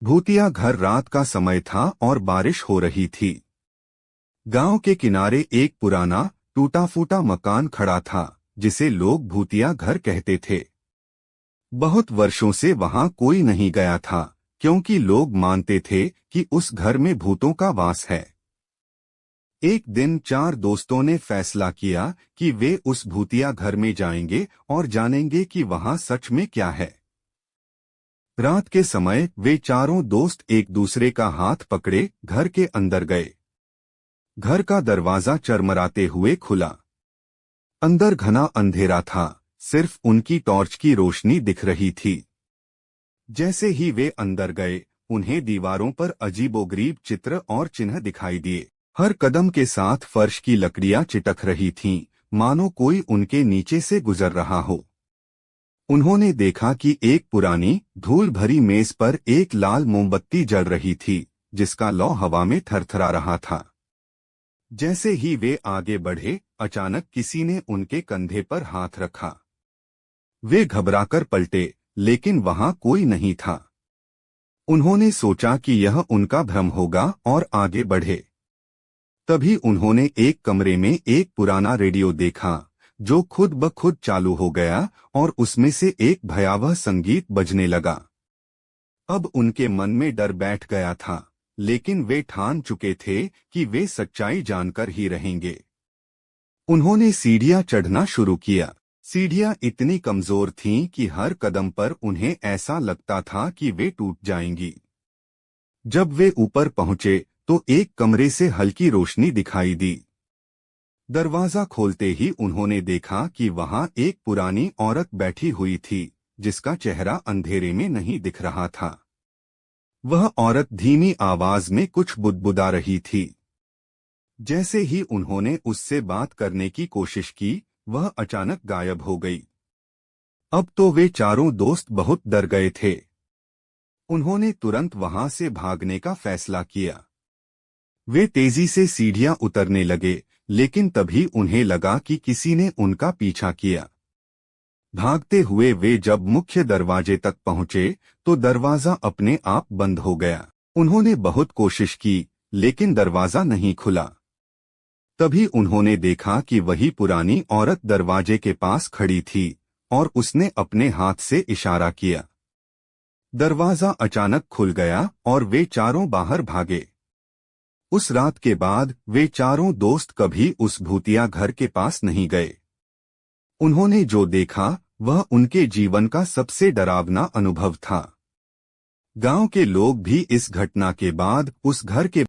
भूतिया घर रात का समय था और बारिश हो रही थी। गांव के किनारे एक पुराना टूटा फूटा मकान खड़ा था जिसे लोग भूतिया घर कहते थे। बहुत वर्षों से वहां कोई नहीं गया था क्योंकि लोग मानते थे कि उस घर में भूतों का वास है। एक दिन 4 दोस्तों ने फैसला किया कि वे उस भूतिया घर में जाएंगे और जानेंगे कि वहां सच में क्या है। रात के समय वे चारों दोस्त एक दूसरे का हाथ पकड़े घर के अंदर गए। घर का दरवाजा चरमराते हुए खुला। अंदर घना अंधेरा था, सिर्फ उनकी टॉर्च की रोशनी दिख रही थी। जैसे ही वे अंदर गए, उन्हें दीवारों पर अजीबोगरीब चित्र और चिन्ह दिखाई दिए। हर कदम के साथ फर्श की लकड़ियां चिटक रही थीं, मानो कोई उनके नीचे से गुजर रहा हो। उन्होंने देखा कि एक पुरानी धूल भरी मेज पर एक लाल मोमबत्ती जल रही थी जिसका लौ हवा में थरथरा रहा था। जैसे ही वे आगे बढ़े, अचानक किसी ने उनके कंधे पर हाथ रखा। वे घबराकर पलटे, लेकिन वहां कोई नहीं था। उन्होंने सोचा कि यह उनका भ्रम होगा और आगे बढ़े। तभी उन्होंने एक कमरे में एक पुराना रेडियो देखा जो खुद ब खुद चालू हो गया और उसमें से एक भयावह संगीत बजने लगा। अब उनके मन में डर बैठ गया था, लेकिन वे ठान चुके थे कि वे सच्चाई जानकर ही रहेंगे। उन्होंने सीढ़ियां चढ़ना शुरू किया। सीढ़ियां इतनी कमजोर थीं कि हर कदम पर उन्हें ऐसा लगता था कि वे टूट जाएंगी। जब वे ऊपर पहुंचे तो एक कमरे से हल्की रोशनी दिखाई दी। दरवाजा खोलते ही उन्होंने देखा कि वहां एक पुरानी औरत बैठी हुई थी जिसका चेहरा अंधेरे में नहीं दिख रहा था। वह औरत धीमी आवाज में कुछ बुदबुदा रही थी। जैसे ही उन्होंने उससे बात करने की कोशिश की, वह अचानक गायब हो गई। अब तो वे चारों दोस्त बहुत डर गए थे। उन्होंने तुरंत वहां से भागने का फैसला किया। वे तेजी से सीढ़ियां उतरने लगे, लेकिन तभी उन्हें लगा कि किसी ने उनका पीछा किया। भागते हुए वे जब मुख्य दरवाजे तक पहुंचे तो दरवाजा अपने आप बंद हो गया। उन्होंने बहुत कोशिश की, लेकिन दरवाजा नहीं खुला। तभी उन्होंने देखा कि वही पुरानी औरत दरवाजे के पास खड़ी थी और उसने अपने हाथ से इशारा किया। दरवाजा अचानक खुल गया और वे चारों बाहर भागे। उस रात के बाद वे चारों दोस्त कभी उस भूतिया घर के पास नहीं गए। उन्होंने जो देखा वह उनके जीवन का सबसे डरावना अनुभव था। गांव के लोग भी इस घटना के बाद उस घर के